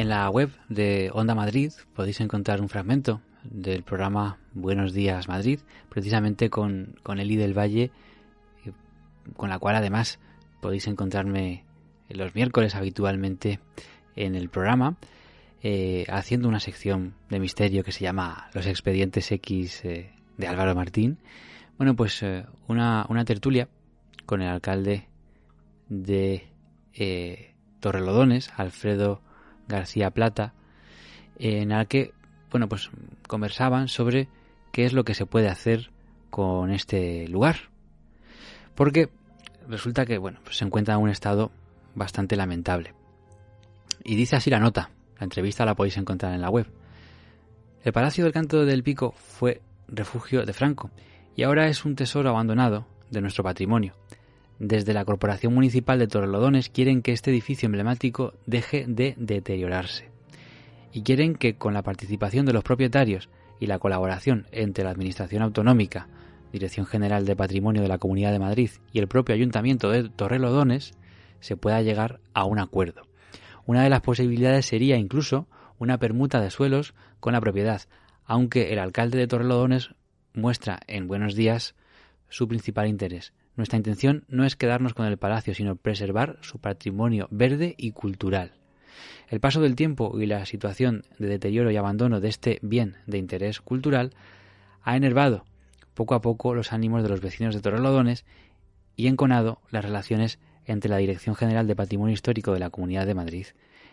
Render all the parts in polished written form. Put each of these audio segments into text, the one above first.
En la web de Onda Madrid podéis encontrar un fragmento del programa Buenos Días Madrid, precisamente con Eli del Valle, con la cual además podéis encontrarme los miércoles habitualmente en el programa, haciendo una sección de misterio que se llama Los Expedientes X de Álvaro Martín. Bueno, pues una tertulia con el alcalde de Torrelodones, Alfredo García Plata, en la que, bueno, pues conversaban sobre qué es lo que se puede hacer con este lugar. Porque resulta que, bueno, pues se encuentra en un estado bastante lamentable. Y dice así la nota, la entrevista la podéis encontrar en la web. El Palacio del Canto del Pico fue refugio de Franco y ahora es un tesoro abandonado de nuestro patrimonio. Desde la Corporación Municipal de Torrelodones quieren que este edificio emblemático deje de deteriorarse. Y quieren que con la participación de los propietarios y la colaboración entre la Administración Autonómica, Dirección General de Patrimonio de la Comunidad de Madrid y el propio Ayuntamiento de Torrelodones se pueda llegar a un acuerdo. Una de las posibilidades sería incluso una permuta de suelos con la propiedad, aunque el alcalde de Torrelodones muestra en Buenos Días su principal interés. Nuestra intención no es quedarnos con el palacio, sino preservar su patrimonio verde y cultural. El paso del tiempo y la situación de deterioro y abandono de este bien de interés cultural ha enervado poco a poco los ánimos de los vecinos de Torrelodones y enconado las relaciones entre la Dirección General de Patrimonio Histórico de la Comunidad de Madrid,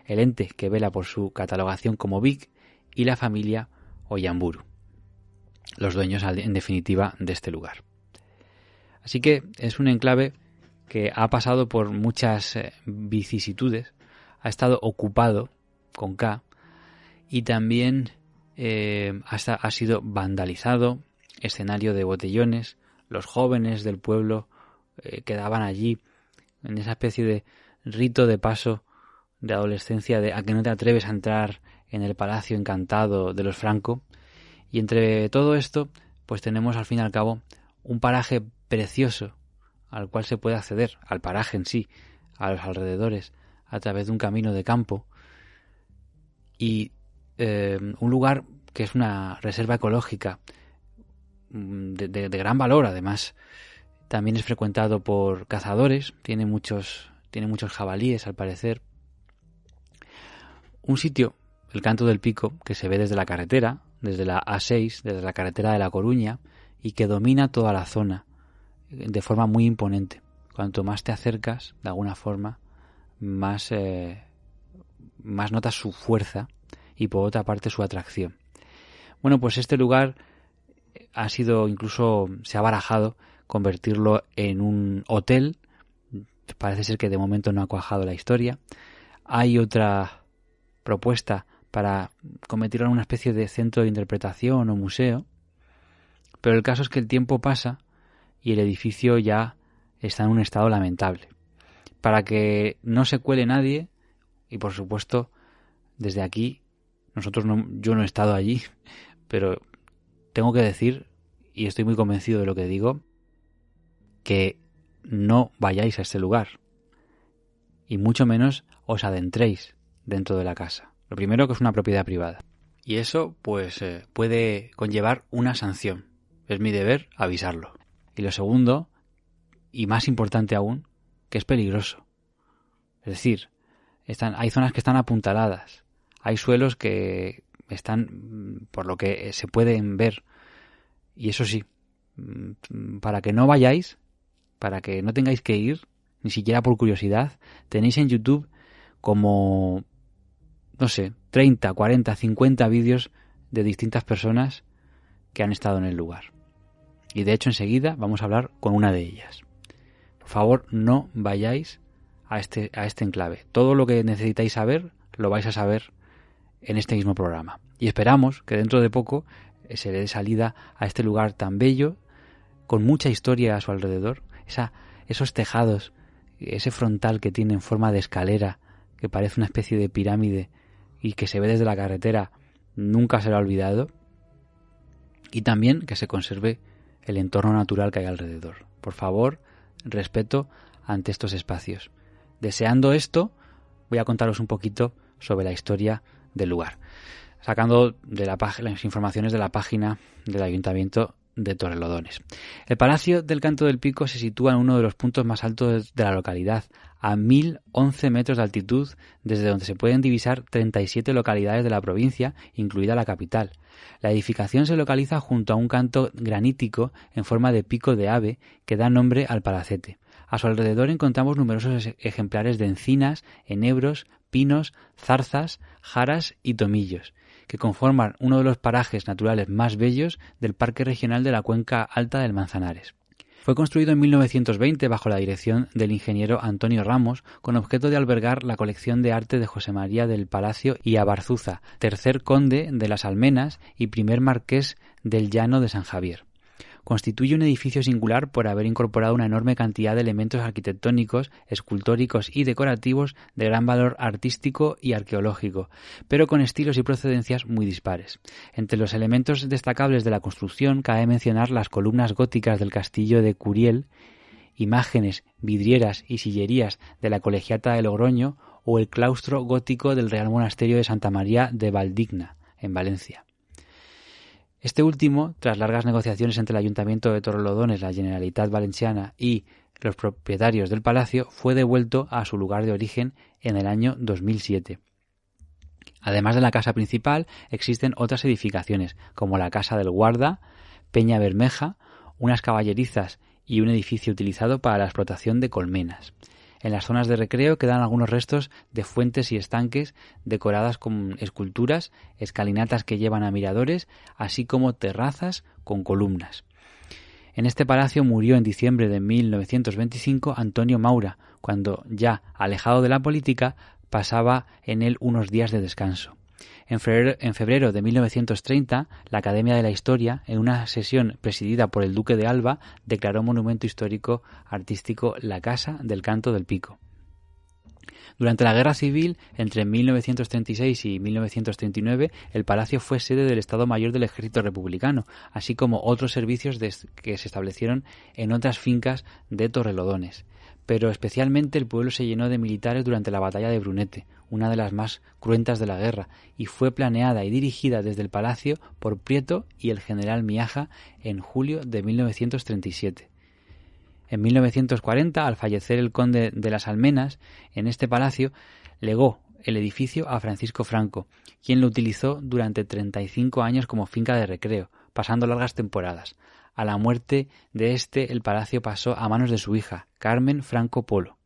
el ente que vela por su catalogación como BIC, y la familia Ollamburu, los dueños en definitiva de este lugar. Así que es un enclave que ha pasado por muchas vicisitudes, ha estado ocupado con K y también ha sido vandalizado, escenario de botellones. Los jóvenes del pueblo quedaban allí en esa especie de rito de paso de adolescencia de a que no te atreves a entrar en el palacio encantado de los Franco. Y entre todo esto, pues tenemos al fin y al cabo un paraje precioso al cual se puede acceder, al paraje en sí, a los alrededores, a través de un camino de campo, y un lugar que es una reserva ecológica de gran valor. Además, también es frecuentado por cazadores, tiene muchos jabalíes al parecer. Un sitio, el Canto del Pico, que se ve desde la carretera, desde la A6, desde la carretera de La Coruña, y que domina toda la zona de forma muy imponente. Cuanto más te acercas, de alguna forma, más notas su fuerza y por otra parte su atracción. Bueno, pues este lugar ha sido, incluso se ha barajado convertirlo en un hotel. Parece ser que de momento no ha cuajado la historia. Hay otra propuesta para convertirlo en una especie de centro de interpretación o museo, pero el caso es que el tiempo pasa y el edificio ya está en un estado lamentable. Para que no se cuele nadie, y por supuesto desde aquí, yo no he estado allí, pero tengo que decir, y estoy muy convencido de lo que digo, que no vayáis a este lugar y mucho menos os adentréis dentro de la casa. Lo primero, que es una propiedad privada, y eso pues puede conllevar una sanción. Es mi deber avisarlo. Y lo segundo, y más importante aún, que es peligroso. Es decir, hay zonas que están apuntaladas, hay suelos que están, por lo que se pueden ver, y eso sí, para que no vayáis, para que no tengáis que ir, ni siquiera por curiosidad, tenéis en YouTube como, no sé, 30, 40, 50 vídeos de distintas personas que han estado en el lugar. Y de hecho enseguida vamos a hablar con una de ellas. Por favor, no vayáis a este enclave. Todo lo que necesitáis saber lo vais a saber en este mismo programa. Y esperamos que dentro de poco se le dé salida a este lugar tan bello, con mucha historia a su alrededor. Esos tejados, ese frontal que tiene en forma de escalera, que parece una especie de pirámide y que se ve desde la carretera, nunca será olvidado. Y también que se conserve el entorno natural que hay alrededor. Por favor, respeto ante estos espacios. Deseando esto, voy a contaros un poquito sobre la historia del lugar, sacando de las informaciones de la página del Ayuntamiento de Torrelodones. El Palacio del Canto del Pico se sitúa en uno de los puntos más altos de la localidad, a 1011 metros de altitud, desde donde se pueden divisar 37 localidades de la provincia, incluida la capital. La edificación se localiza junto a un canto granítico en forma de pico de ave que da nombre al palacete. A su alrededor encontramos numerosos ejemplares de encinas, enebros, pinos, zarzas, jaras y tomillos, que conforman uno de los parajes naturales más bellos del Parque Regional de la Cuenca Alta del Manzanares. Fue construido en 1920 bajo la dirección del ingeniero Antonio Ramos, con objeto de albergar la colección de arte de José María del Palacio y Abarzuza, tercer conde de las Almenas y primer marqués del Llano de San Javier. Constituye un edificio singular por haber incorporado una enorme cantidad de elementos arquitectónicos, escultóricos y decorativos de gran valor artístico y arqueológico, pero con estilos y procedencias muy dispares. Entre los elementos destacables de la construcción cabe mencionar las columnas góticas del castillo de Curiel, imágenes, vidrieras y sillerías de la Colegiata de Logroño o el claustro gótico del Real Monasterio de Santa María de Valdigna, en Valencia. Este último, tras largas negociaciones entre el Ayuntamiento de Torrelodones, la Generalitat Valenciana y los propietarios del palacio, fue devuelto a su lugar de origen en el año 2007. Además de la casa principal, existen otras edificaciones, como la Casa del Guarda, Peña Bermeja, unas caballerizas y un edificio utilizado para la explotación de colmenas. En las zonas de recreo quedan algunos restos de fuentes y estanques decoradas con esculturas, escalinatas que llevan a miradores, así como terrazas con columnas. En este palacio murió en diciembre de 1925 Antonio Maura, cuando, ya alejado de la política, pasaba en él unos días de descanso. En febrero de 1930, la Academia de la Historia, en una sesión presidida por el Duque de Alba, declaró monumento histórico artístico la Casa del Canto del Pico. Durante la Guerra Civil, entre 1936 y 1939, el palacio fue sede del Estado Mayor del Ejército Republicano, así como otros servicios que se establecieron en otras fincas de Torrelodones. Pero especialmente el pueblo se llenó de militares durante la batalla de Brunete, una de las más cruentas de la guerra, y fue planeada y dirigida desde el palacio por Prieto y el general Miaja en julio de 1937. En 1940, al fallecer el conde de las Almenas, en este palacio legó el edificio a Francisco Franco, quien lo utilizó durante 35 años como finca de recreo, pasando largas temporadas. A la muerte de el palacio pasó a manos de su hija, Carmen Franco Polo.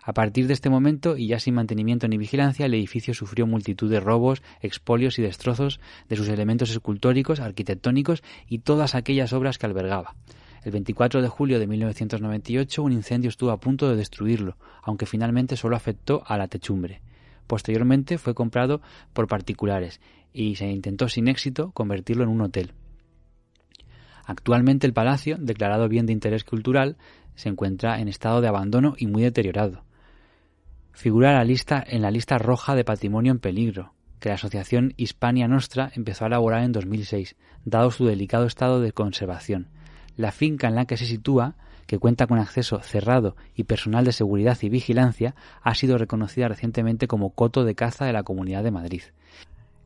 A partir de este momento, y ya sin mantenimiento ni vigilancia, el edificio sufrió multitud de robos, expolios y destrozos de sus elementos escultóricos, arquitectónicos y todas aquellas obras que albergaba. El 24 de julio de 1998 un incendio estuvo a punto de destruirlo, aunque finalmente solo afectó a la techumbre. Posteriormente fue comprado por particulares y se intentó sin éxito convertirlo en un hotel. Actualmente el palacio, declarado bien de interés cultural, se encuentra en estado de abandono y muy deteriorado. Figura en la lista roja de patrimonio en peligro, que la asociación Hispania Nostra empezó a elaborar en 2006, dado su delicado estado de conservación. La finca en la que se sitúa, que cuenta con acceso cerrado y personal de seguridad y vigilancia, ha sido reconocida recientemente como coto de caza de la Comunidad de Madrid.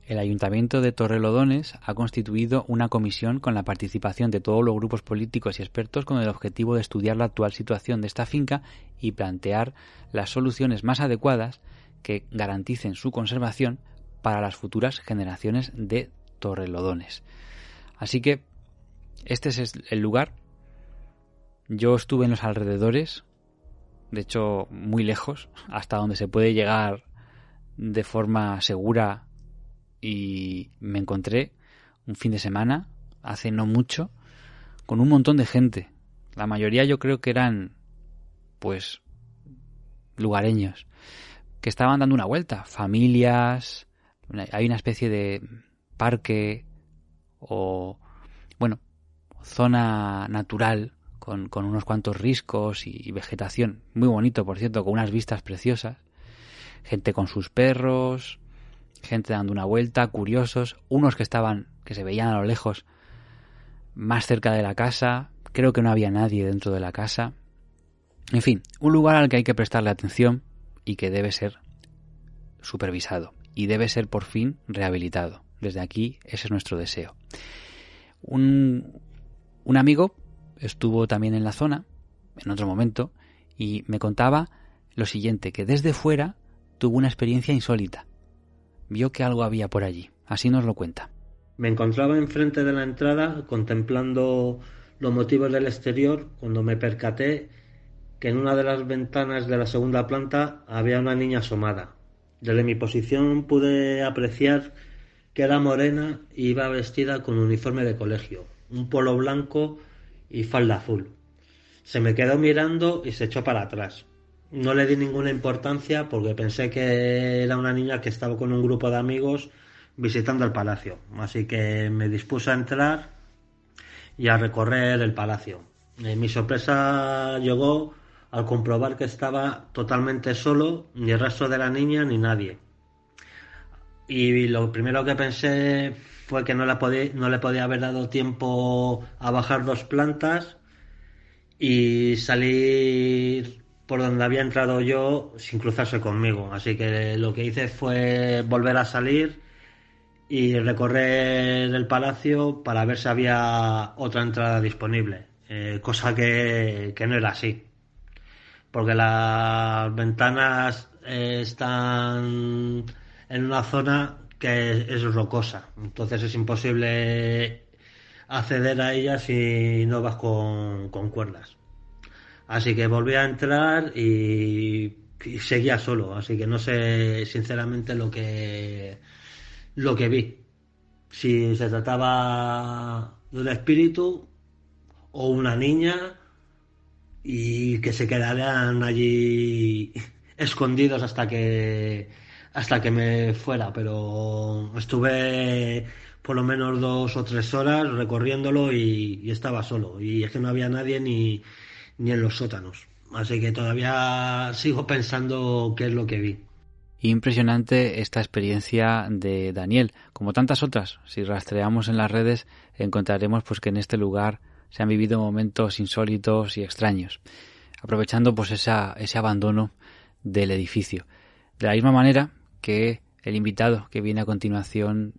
El Ayuntamiento de Torrelodones ha constituido una comisión con la participación de todos los grupos políticos y expertos con el objetivo de estudiar la actual situación de esta finca y plantear las soluciones más adecuadas que garanticen su conservación para las futuras generaciones de Torrelodones. Así que este es el lugar. Yo estuve en los alrededores, de hecho muy lejos, hasta donde se puede llegar de forma segura, y me encontré un fin de semana, hace no mucho, con un montón de gente. La mayoría yo creo que eran, pues, lugareños, que estaban dando una vuelta, familias. Hay una especie de parque o, bueno, zona natural con unos cuantos riscos y vegetación. Muy bonito, por cierto, con unas vistas preciosas. Gente con sus perros, gente dando una vuelta, curiosos, unos que se veían a lo lejos más cerca de la casa. Creo que no había nadie dentro de la casa. En fin, un lugar al que hay que prestarle atención y que debe ser supervisado. y debe ser por fin rehabilitado. Desde aquí ese es nuestro deseo. Un amigo estuvo también en la zona, en otro momento, y me contaba lo siguiente, que desde fuera tuvo una experiencia insólita. Vio que algo había por allí. Así nos lo cuenta. Me encontraba enfrente de la entrada contemplando los motivos del exterior cuando me percaté que en una de las ventanas de la segunda planta había una niña asomada. Desde mi posición pude apreciar que era morena y iba vestida con uniforme de colegio, un polo blanco y falda azul. Se me quedó mirando y se echó para atrás. No le di ninguna importancia porque pensé que era una niña que estaba con un grupo de amigos visitando el palacio. Así que me dispuse a entrar y a recorrer el palacio. Mi sorpresa llegó al comprobar que estaba totalmente solo, ni el rastro de la niña ni nadie. Y lo primero que pensé fue que no le podía haber dado tiempo a bajar 2 plantas y salir por donde había entrado yo sin cruzarse conmigo. Así que lo que hice fue volver a salir y recorrer el palacio para ver si había otra entrada disponible, cosa que no era así, porque las ventanas están en una zona que es rocosa, entonces es imposible acceder a ellas si no vas con cuerdas. Así que volví a entrar y seguía solo, así que no sé sinceramente lo que vi. Si se trataba de un espíritu o una niña y que se quedaran allí escondidos hasta que me fuera, pero estuve por lo menos 2 o 3 horas recorriéndolo y estaba solo y es que no había nadie ni en los sótanos, así que todavía sigo pensando qué es lo que vi. Impresionante esta experiencia de Daniel, como tantas otras. Si rastreamos en las redes encontraremos pues que en este lugar se han vivido momentos insólitos y extraños, aprovechando pues ese abandono del edificio. De la misma manera que el invitado que viene a continuación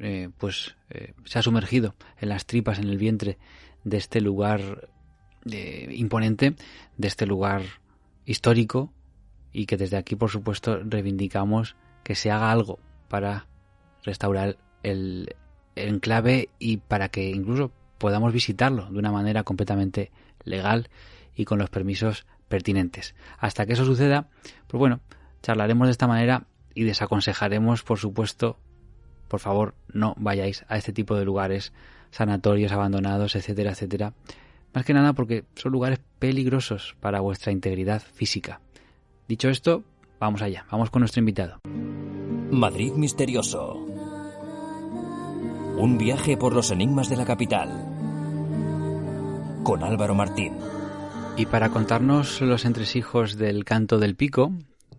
se ha sumergido en las tripas, en el vientre de este lugar imponente, de este lugar histórico, y que desde aquí, por supuesto, reivindicamos que se haga algo para restaurar el enclave y para que incluso podamos visitarlo de una manera completamente legal y con los permisos pertinentes. Hasta que eso suceda, pues bueno, charlaremos de esta manera y desaconsejaremos, por supuesto, por favor, no vayáis a este tipo de lugares, sanatorios abandonados, etcétera, etcétera. Más que nada porque son lugares peligrosos para vuestra integridad física. Dicho esto, vamos allá, vamos con nuestro invitado. Madrid Misterioso. Un viaje por los enigmas de la capital. Con Álvaro Martín. Y para contarnos los entresijos del Canto del Pico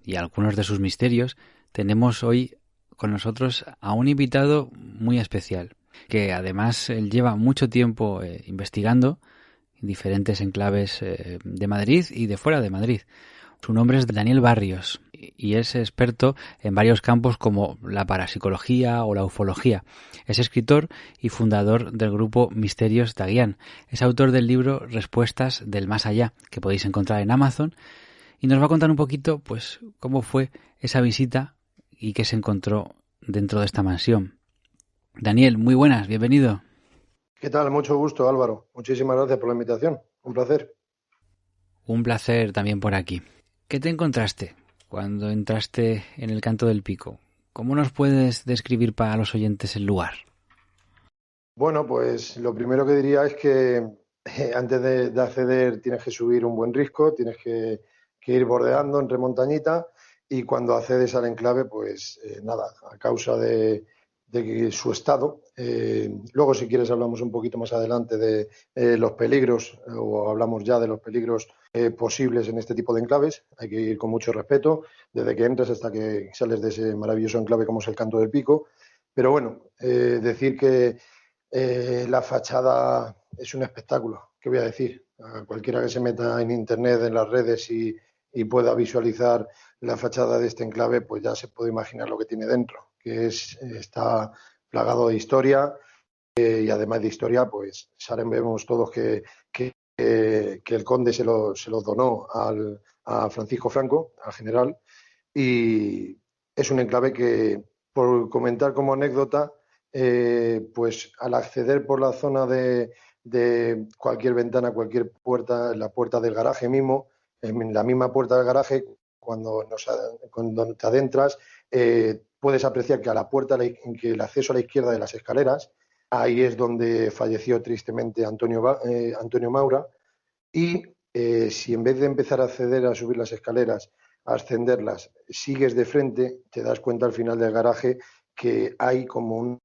y algunos de sus misterios, tenemos hoy con nosotros a un invitado muy especial, que además él lleva mucho tiempo investigando en diferentes enclaves de Madrid y de fuera de Madrid. Su nombre es Daniel Barrios y es experto en varios campos como la parapsicología o la ufología. Es escritor y fundador del grupo Misterios Daguián. Es autor del libro Respuestas del Más Allá, que podéis encontrar en Amazon, y nos va a contar un poquito pues cómo fue esa visita y qué se encontró dentro de esta mansión. Daniel, muy buenas, bienvenido. ¿Qué tal? Mucho gusto, Álvaro. Muchísimas gracias por la invitación. Un placer. Un placer también por aquí. ¿Qué te encontraste cuando entraste en el Canto del Pico? ¿Cómo nos puedes describir para los oyentes el lugar? Bueno, pues lo primero que diría es que antes de acceder tienes que subir un buen risco, tienes que ir bordeando entre montañita y cuando accedes al enclave, pues nada, a causa de su estado. Luego, si quieres, hablamos un poquito más adelante de los peligros o hablamos ya de los peligros posibles en este tipo de enclaves. Hay que ir con mucho respeto desde que entras hasta que sales de ese maravilloso enclave como es el Canto del Pico. Pero bueno, decir que la fachada es un espectáculo. ¿Qué voy a decir? A cualquiera que se meta en internet, en las redes y pueda visualizar la fachada de este enclave, pues ya se puede imaginar lo que tiene dentro. que está plagado de historia, y además de historia, pues sabemos todos que el conde se lo donó a Francisco Franco, al general, y es un enclave que, por comentar como anécdota, pues al acceder por la zona de cualquier ventana, cualquier puerta, la puerta del garaje mismo, en la misma puerta del garaje, cuando te adentras, puedes apreciar que a la puerta, que el acceso a la izquierda de las escaleras, ahí es donde falleció tristemente Antonio Maura, y si en vez de empezar a acceder a subir las escaleras, a ascenderlas, sigues de frente, te das cuenta al final del garaje que hay como una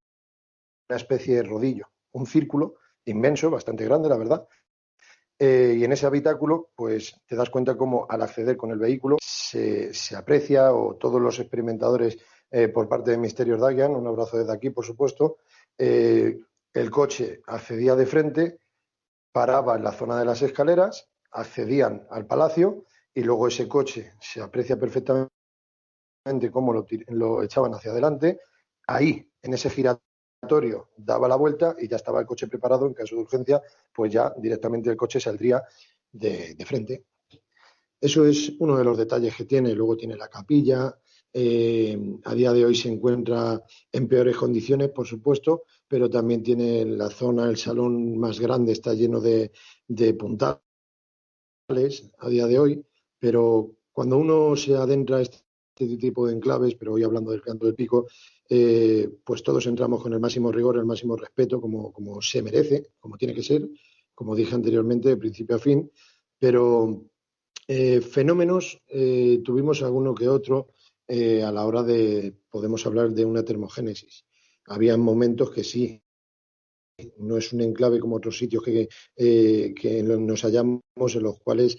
especie de rodillo, un círculo inmenso, bastante grande, la verdad. Y en ese habitáculo, pues te das cuenta cómo al acceder con el vehículo se aprecia, o todos los experimentadores por parte de Misterios Dagian, un abrazo desde aquí, por supuesto, el coche accedía de frente, paraba en la zona de las escaleras, accedían al palacio, y luego ese coche se aprecia perfectamente cómo lo echaban hacia adelante. Ahí, en ese giratorio, daba la vuelta y ya estaba el coche preparado. En caso de urgencia, pues ya directamente el coche saldría de frente. Eso es uno de los detalles que tiene. Luego tiene la capilla. A día de hoy se encuentra en peores condiciones, por supuesto, pero también tiene la zona, el salón más grande, está lleno de puntales a día de hoy, pero cuando uno se adentra a este tipo de enclaves, pero hoy hablando del Canto del Pico, pues todos entramos con el máximo rigor, el máximo respeto, como se merece, como tiene que ser, como dije anteriormente, de principio a fin, pero fenómenos tuvimos alguno que otro a la hora podemos hablar de una termogénesis. Había momentos que sí, no es un enclave como otros sitios que nos hallamos, en los cuales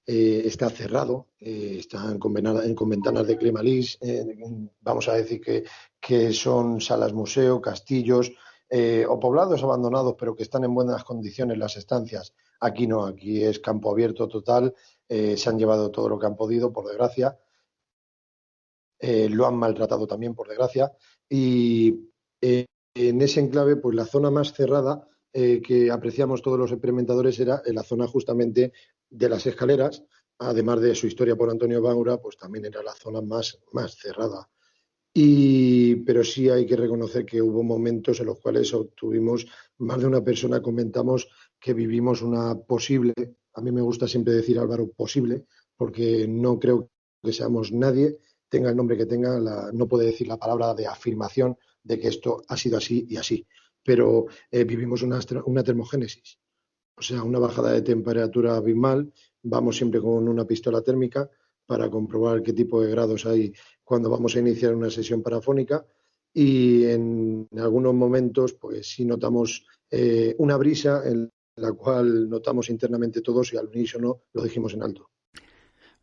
está cerrado, están con ventanas de cremalís, vamos a decir que son salas museo, castillos o poblados abandonados, pero que están en buenas condiciones las estancias. Aquí no, aquí es campo abierto total, se han llevado todo lo que han podido, por desgracia, lo han maltratado también, por desgracia, y en ese enclave, pues la zona más cerrada que apreciamos todos los experimentadores era en la zona justamente de las escaleras. Además de su historia por Antonio Maura, pues también era la zona más cerrada. Pero sí hay que reconocer que hubo momentos en los cuales obtuvimos, más de una persona comentamos que vivimos una posible, a mí me gusta siempre decir, Álvaro, posible, porque no creo que seamos nadie, tenga el nombre que tenga, no puede decir la palabra de afirmación de que esto ha sido así y así, pero vivimos una termogénesis, o sea, una bajada de temperatura abismal. Vamos siempre con una pistola térmica para comprobar qué tipo de grados hay cuando vamos a iniciar una sesión parafónica, y en algunos momentos pues sí notamos una brisa en la cual notamos internamente todos, y al unísono lo dijimos en alto.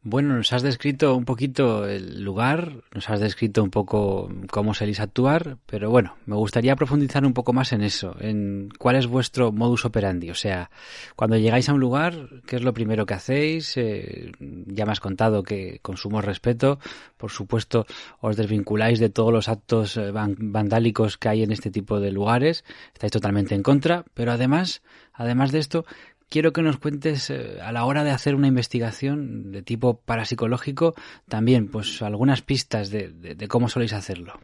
Bueno, nos has descrito un poquito el lugar, nos has descrito un poco cómo soléis actuar, pero bueno, me gustaría profundizar un poco más en eso, en cuál es vuestro modus operandi. O sea, cuando llegáis a un lugar, ¿qué es lo primero que hacéis? Ya me has contado que con sumo respeto, por supuesto, os desvinculáis de todos los actos vandálicos que hay en este tipo de lugares, estáis totalmente en contra, pero además de esto, quiero que nos cuentes, a la hora de hacer una investigación de tipo parapsicológico, también pues algunas pistas de cómo soléis hacerlo.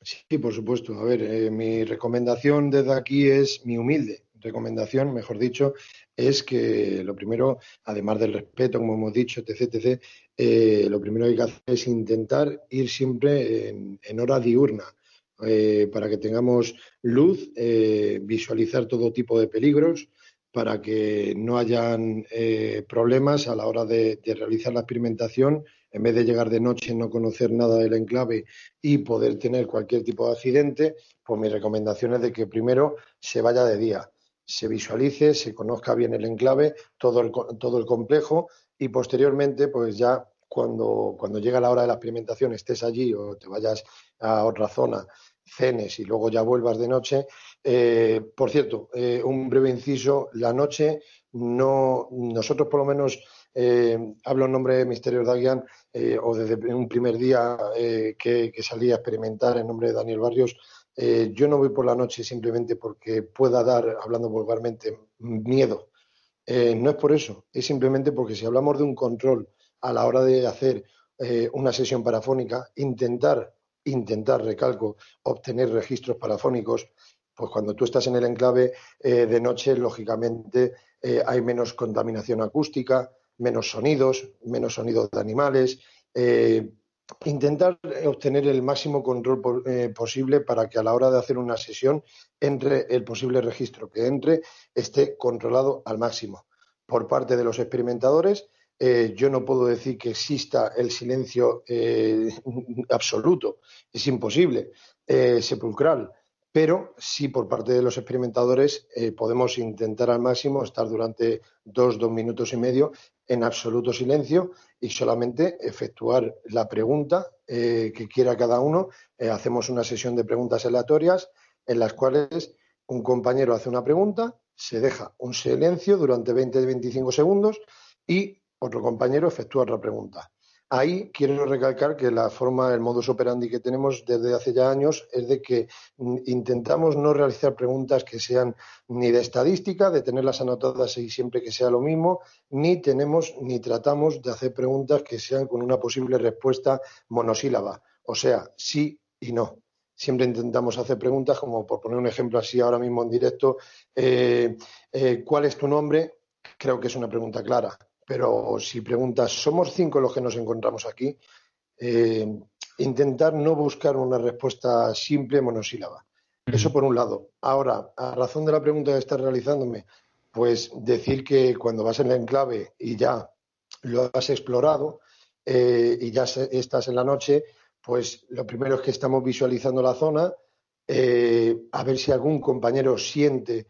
Sí, por supuesto. A ver, mi recomendación desde aquí es, mi humilde recomendación, mejor dicho, es que lo primero, además del respeto, como hemos dicho, etc., lo primero que hay que hacer es intentar ir siempre en hora diurna, para que tengamos luz, visualizar todo tipo de peligros, para que no hayan problemas a la hora de realizar la experimentación. En vez de llegar de noche, no conocer nada del enclave y poder tener cualquier tipo de accidente, pues mi recomendación es de que primero se vaya de día, se visualice, se conozca bien el enclave, todo el complejo, y posteriormente, pues ya cuando llega la hora de la experimentación, estés allí o te vayas a otra zona, cenes y luego ya vuelvas de noche. Por cierto, un breve inciso, la noche no, nosotros por lo menos hablo en nombre de Misterios de Aguián, o desde un primer día que salí a experimentar en nombre de Daniel Barrios, yo no voy por la noche simplemente porque pueda dar, hablando vulgarmente, miedo. No es por eso, es simplemente porque si hablamos de un control a la hora de hacer una sesión parafónica, intentar, recalco, obtener registros parafónicos, pues cuando tú estás en el enclave de noche, lógicamente hay menos contaminación acústica, menos sonidos de animales. Intentar obtener el máximo control posible para que a la hora de hacer una sesión entre el posible registro que entre esté controlado al máximo. Por parte de los experimentadores, yo no puedo decir que exista el silencio absoluto, es imposible, sepulcral, pero sí por parte de los experimentadores podemos intentar al máximo estar durante 2 minutos y medio en absoluto silencio y solamente efectuar la pregunta que quiera cada uno. Hacemos una sesión de preguntas aleatorias en las cuales un compañero hace una pregunta, se deja un silencio durante 20-25 segundos y otro compañero efectúa otra pregunta. Ahí quiero recalcar que la forma, el modus operandi que tenemos desde hace ya años es de que intentamos no realizar preguntas que sean ni de estadística, de tenerlas anotadas y siempre que sea lo mismo, ni tratamos de hacer preguntas que sean con una posible respuesta monosílaba, o sea, sí y no. Siempre intentamos hacer preguntas como, por poner un ejemplo así ahora mismo en directo, ¿cuál es tu nombre? Creo que es una pregunta clara. Pero si preguntas, ¿somos 5 los que nos encontramos aquí? Intentar no buscar una respuesta simple monosílaba. Eso por un lado. Ahora, a razón de la pregunta que estás realizándome, pues decir que cuando vas en el enclave y ya lo has explorado y ya estás en la noche, pues lo primero es que estamos visualizando la zona, a ver si algún compañero siente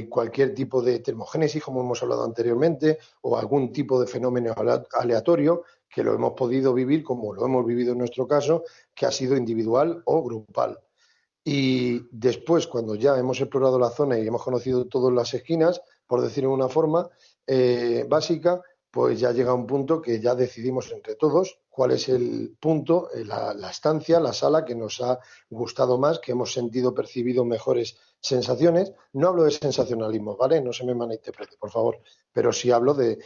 cualquier tipo de termogénesis, como hemos hablado anteriormente, o algún tipo de fenómeno aleatorio que lo hemos podido vivir, como lo hemos vivido en nuestro caso, que ha sido individual o grupal. Y después, cuando ya hemos explorado la zona y hemos conocido todas las esquinas, por decirlo de una forma básica, pues ya llega un punto que ya decidimos entre todos cuál es el punto, la estancia, la sala que nos ha gustado más, que hemos percibido mejores sensaciones. No hablo de sensacionalismo, ¿vale? No se me malinterprete, por favor, pero sí hablo de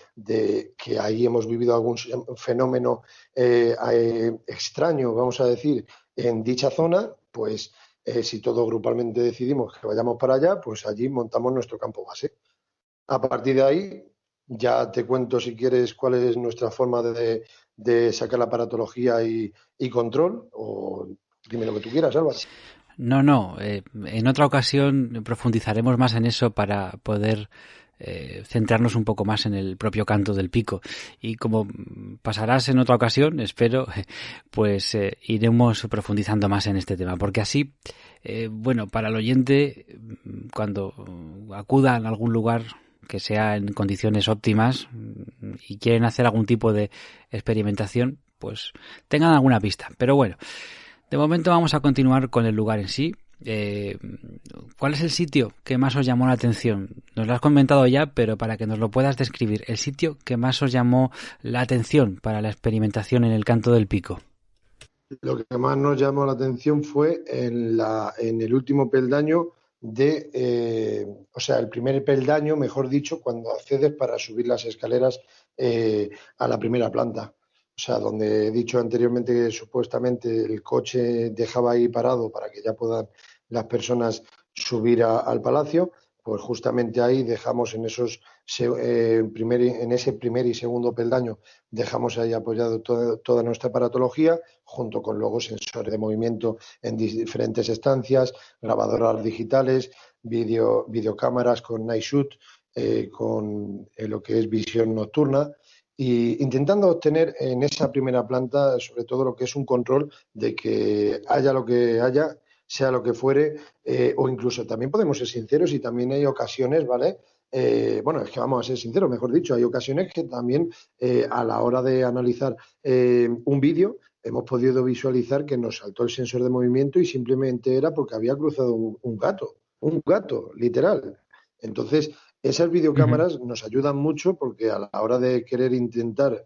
que ahí hemos vivido algún fenómeno extraño, vamos a decir, en dicha zona, pues si todos grupalmente decidimos que vayamos para allá, pues allí montamos nuestro campo base. A partir de ahí, ya te cuento si quieres cuál es nuestra forma de sacar la aparatología y control, o dime lo que tú quieras, Álvaro. No, en otra ocasión profundizaremos más en eso para poder centrarnos un poco más en el propio canto del pico. Y como pasarás en otra ocasión, espero, pues iremos profundizando más en este tema, porque así, bueno, para el oyente, cuando acuda a algún lugar que sea en condiciones óptimas y quieren hacer algún tipo de experimentación, pues tengan alguna pista. Pero bueno, de momento vamos a continuar con el lugar en sí. ¿Cuál es el sitio que más os llamó la atención? Nos lo has comentado ya, pero para que nos lo puedas describir, el sitio que más os llamó la atención para la experimentación en el canto del pico. Lo que más nos llamó la atención fue en el último peldaño o sea, el primer peldaño, mejor dicho, cuando accedes para subir las escaleras a la primera planta. O sea, donde he dicho anteriormente que supuestamente el coche dejaba ahí parado para que ya puedan las personas subir al palacio, pues justamente ahí dejamos en ese primer y segundo peldaño, dejamos ahí apoyado toda nuestra aparatología, junto con luego sensores de movimiento en diferentes estancias, grabadoras digitales, videocámaras con night shoot, con lo que es visión nocturna, y intentando obtener en esa primera planta sobre todo lo que es un control de que haya lo que haya, sea lo que fuere, o incluso también podemos ser sinceros y también hay ocasiones, ¿vale? Bueno, es que vamos a ser sinceros, mejor dicho, hay ocasiones que también a la hora de analizar un vídeo hemos podido visualizar que nos saltó el sensor de movimiento y simplemente era porque había cruzado un gato, literal. Entonces, Esas videocámaras nos ayudan mucho porque a la hora de querer intentar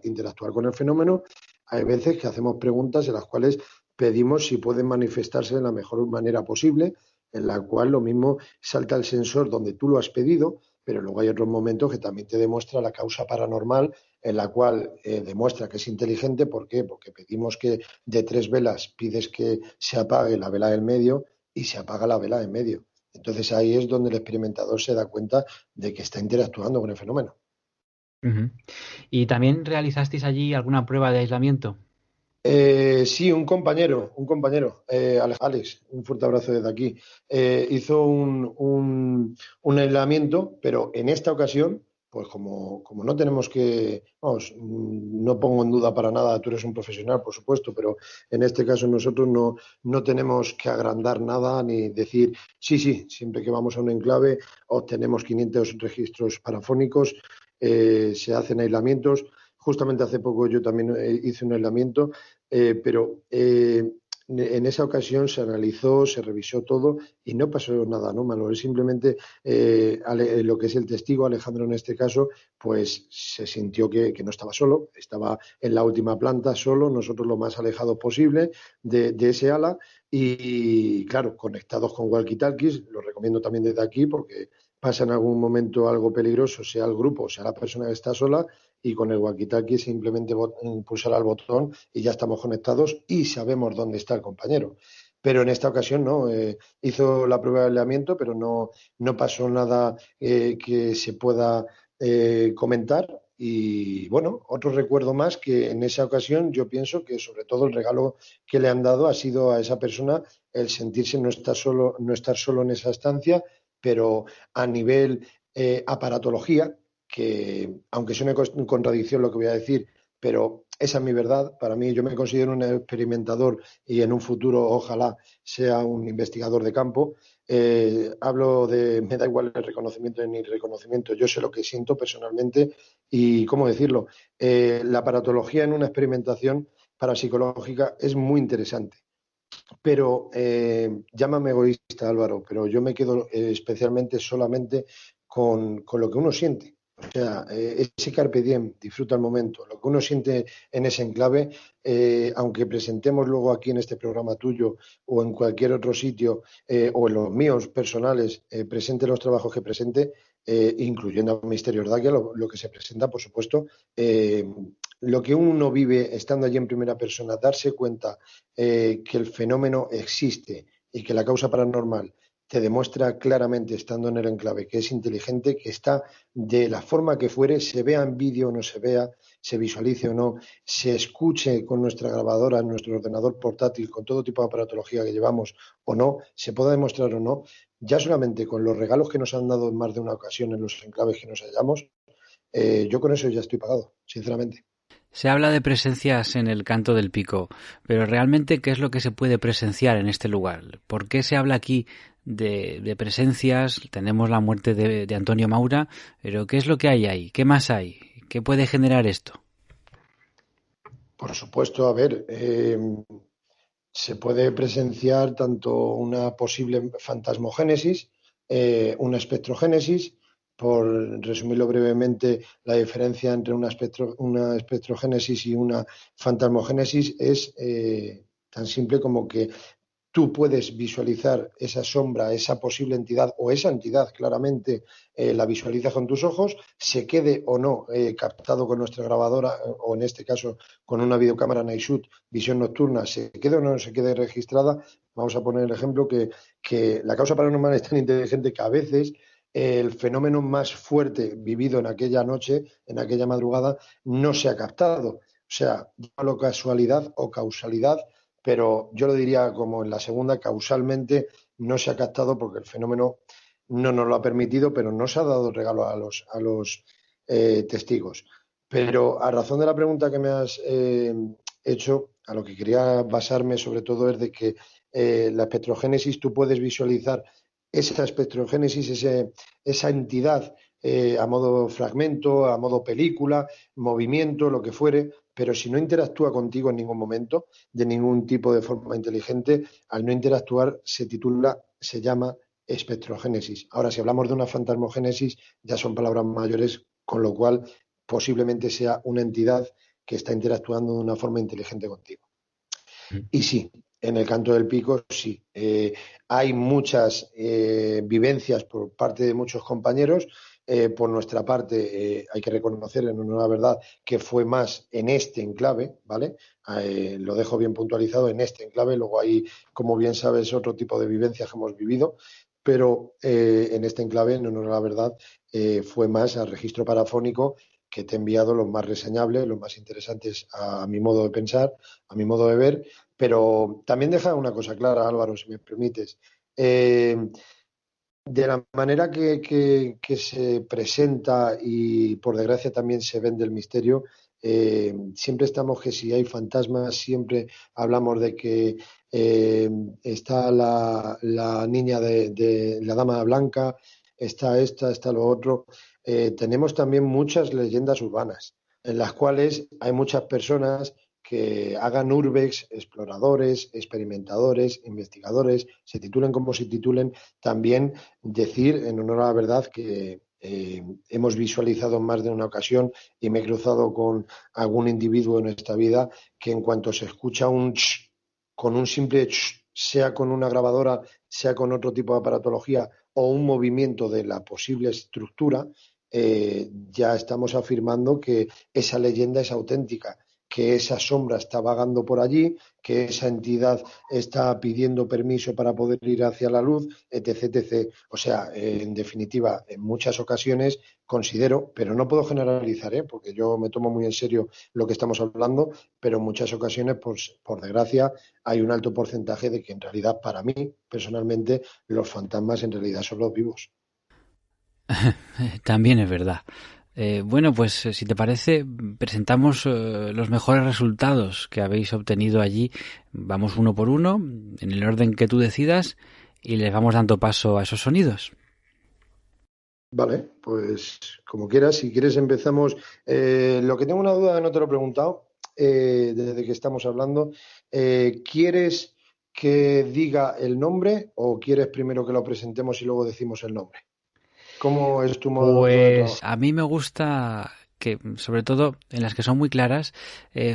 interactuar con el fenómeno, hay veces que hacemos preguntas en las cuales pedimos si pueden manifestarse de la mejor manera posible, en la cual lo mismo salta el sensor donde tú lo has pedido, pero luego hay otros momentos que también te demuestra la causa paranormal, en la cual demuestra que es inteligente. ¿Por qué? Porque pedimos que de 3 velas pides que se apague la vela del medio y se apaga la vela del medio. Entonces ahí es donde el experimentador se da cuenta de que está interactuando con el fenómeno. Ujú. ¿Y también realizasteis allí alguna prueba de aislamiento? Sí, un compañero, Alex, un fuerte abrazo desde aquí, hizo un aislamiento, pero en esta ocasión, pues como no tenemos que, vamos, no pongo en duda para nada, tú eres un profesional, por supuesto, pero en este caso nosotros no tenemos que agrandar nada ni decir, sí, sí, siempre que vamos a un enclave obtenemos 500 registros parafónicos, se hacen aislamientos. Justamente hace poco yo también hice un aislamiento, pero en esa ocasión se analizó, se revisó todo y no pasó nada anómalo. Es simplemente lo que es el testigo, Alejandro en este caso, pues se sintió que no estaba solo, estaba en la última planta solo, nosotros lo más alejados posible de ese ala y, claro, conectados con walkie-talkies. Lo recomiendo también desde aquí porque pasa en algún momento algo peligroso, sea el grupo, sea la persona que está sola, y con el walkie-talkie simplemente pulsar al botón y ya estamos conectados y sabemos dónde está el compañero. Pero en esta ocasión no, hizo la prueba de aislamiento, pero no pasó nada que se pueda comentar. Y bueno, otro recuerdo más que en esa ocasión yo pienso que sobre todo el regalo que le han dado ha sido a esa persona el sentirse no estar solo en esa estancia, pero a nivel aparatología, que aunque suene en contradicción lo que voy a decir, pero esa es mi verdad. Para mí, yo me considero un experimentador y en un futuro ojalá sea un investigador de campo. Me da igual el reconocimiento ni el reconocimiento, yo sé lo que siento personalmente y, ¿cómo decirlo? La aparatología en una experimentación parapsicológica es muy interesante, pero llámame egoísta, Álvaro, pero yo me quedo especialmente solamente con lo que uno siente. O sea, ese carpe diem, disfruta el momento. Lo que uno siente en ese enclave, aunque presentemos luego aquí en este programa tuyo o en cualquier otro sitio, o en los míos personales, presente los trabajos que presente, incluyendo Misterios Dakia, lo que se presenta, por supuesto, lo que uno vive estando allí en primera persona, darse cuenta que el fenómeno existe y que la causa paranormal te demuestra claramente, estando en el enclave, que es inteligente, que está de la forma que fuere, se vea en vídeo o no se vea, se visualice o no, se escuche con nuestra grabadora, nuestro ordenador portátil, con todo tipo de aparatología que llevamos o no, se pueda demostrar o no, ya solamente con los regalos que nos han dado en más de una ocasión en los enclaves que nos hallamos, yo con eso ya estoy pagado, sinceramente. Se habla de presencias en el Canto del Pico, pero realmente, ¿qué es lo que se puede presenciar en este lugar? ¿Por qué se habla aquí de presencias? Tenemos la muerte de Antonio Maura, pero ¿qué es lo que hay ahí? ¿Qué más hay? ¿Qué puede generar esto? Por supuesto, a ver, se puede presenciar tanto una posible fantasmogénesis, una espectrogénesis. Por resumirlo brevemente, la diferencia entre una espectrogénesis y una fantasmogénesis es tan simple como que tú puedes visualizar esa sombra, esa posible entidad o esa entidad claramente, la visualizas con tus ojos, se quede o no captado con nuestra grabadora o en este caso con una videocámara Night Shoot, visión nocturna, se quede o no se quede registrada. Vamos a poner el ejemplo que la causa paranormal es tan inteligente que a veces el fenómeno más fuerte vivido en aquella noche, en aquella madrugada, no se ha captado. O sea, llámalo casualidad o causalidad, pero yo lo diría como en la segunda, causalmente no se ha captado porque el fenómeno no nos lo ha permitido, pero no se ha dado regalo a los testigos. Pero a razón de la pregunta que me has hecho, a lo que quería basarme sobre todo es de que la espectrogénesis tú puedes visualizar esa espectrogénesis, esa entidad a modo fragmento, a modo película, movimiento, lo que fuere, pero si no interactúa contigo en ningún momento, de ningún tipo de forma inteligente, al no interactuar se llama espectrogénesis. Ahora, si hablamos de una fantasmogénesis, ya son palabras mayores, con lo cual posiblemente sea una entidad que está interactuando de una forma inteligente contigo. Y sí, en el canto del pico sí. Hay muchas vivencias por parte de muchos compañeros. Por nuestra parte, hay que reconocer en honor a la verdad que fue más en este enclave, ¿vale? Lo dejo bien puntualizado, en este enclave. Luego hay, como bien sabes, otro tipo de vivencias que hemos vivido, pero en este enclave, en honor a la verdad, fue más al registro parafónico, que te he enviado los más reseñables, los más interesantes a mi modo de pensar, a mi modo de ver. Pero también deja una cosa clara, Álvaro, si me permites. De la manera que se presenta y por desgracia también se vende el misterio, siempre estamos que si hay fantasmas, siempre hablamos de que está la niña de la dama blanca, está esta, está lo otro. Tenemos también muchas leyendas urbanas en las cuales hay muchas personas que hagan urbex, exploradores, experimentadores, investigadores, se titulen como se titulen, también decir, en honor a la verdad, que hemos visualizado en más de una ocasión y me he cruzado con algún individuo en esta vida que en cuanto se escucha un ch, con un simple ch, sea con una grabadora, sea con otro tipo de aparatología o un movimiento de la posible estructura, ya estamos afirmando que esa leyenda es auténtica, que esa sombra está vagando por allí, que esa entidad está pidiendo permiso para poder ir hacia la luz, etc, etc. O sea, en definitiva, en muchas ocasiones considero, pero no puedo generalizar, porque yo me tomo muy en serio lo que estamos hablando, pero en muchas ocasiones, pues, por desgracia, hay un alto porcentaje de que en realidad, para mí, personalmente, los fantasmas en realidad son los vivos. También es verdad. Bueno, pues si te parece, presentamos los mejores resultados que habéis obtenido allí. Vamos uno por uno, en el orden que tú decidas, y les vamos dando paso a esos sonidos. Vale, pues como quieras. Si quieres empezamos. Lo que tengo una duda, no te lo he preguntado, desde que estamos hablando. ¿Quieres que diga el nombre o quieres primero que lo presentemos y luego decimos el nombre? ¿Cómo es tu modo de Pues trabajo? a mí me gusta que, sobre todo en las que son muy claras,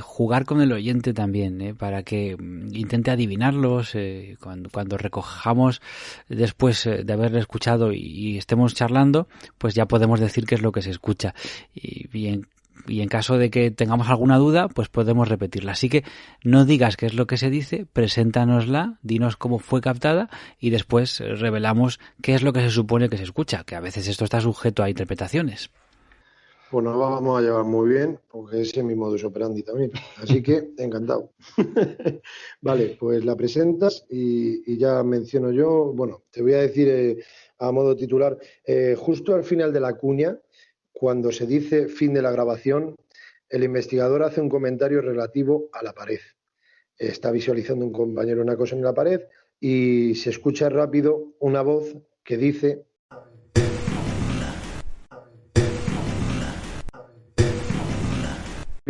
jugar con el oyente también, para que intente adivinarlos cuando recojamos después de haberle escuchado y estemos charlando, pues ya podemos decir qué es lo que se escucha. Y en caso de que tengamos alguna duda, pues podemos repetirla. Así que no digas qué es lo que se dice, preséntanosla, dinos cómo fue captada y después revelamos qué es lo que se supone que se escucha, que a veces esto está sujeto a interpretaciones. Pues nos vamos a llevar muy bien, porque ese es mi modus operandi también. Así que, encantado. Vale, pues la presentas y ya menciono yo. Bueno, te voy a decir a modo titular, justo al final de la cuña, cuando se dice fin de la grabación, el investigador hace un comentario relativo a la pared. Está visualizando un compañero una cosa en la pared y se escucha rápido una voz que dice...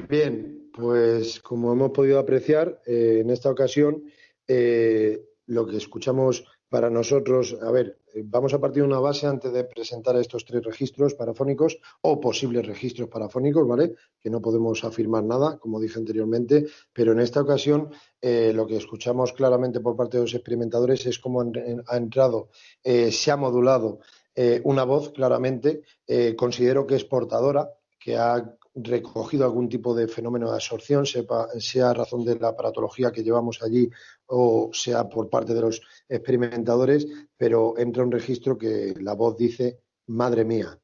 Bien, pues como hemos podido apreciar, en esta ocasión lo que escuchamos para nosotros, a ver, vamos a partir de una base antes de presentar estos tres registros parafónicos o posibles registros parafónicos, ¿vale? Que no podemos afirmar nada, como dije anteriormente, pero en esta ocasión lo que escuchamos claramente por parte de los experimentadores es cómo ha entrado, se ha modulado una voz claramente, considero que es portadora, que ha recogido algún tipo de fenómeno de absorción, sea a razón de la aparatología que llevamos allí o sea por parte de los experimentadores, pero entra un registro que la voz dice, madre mía,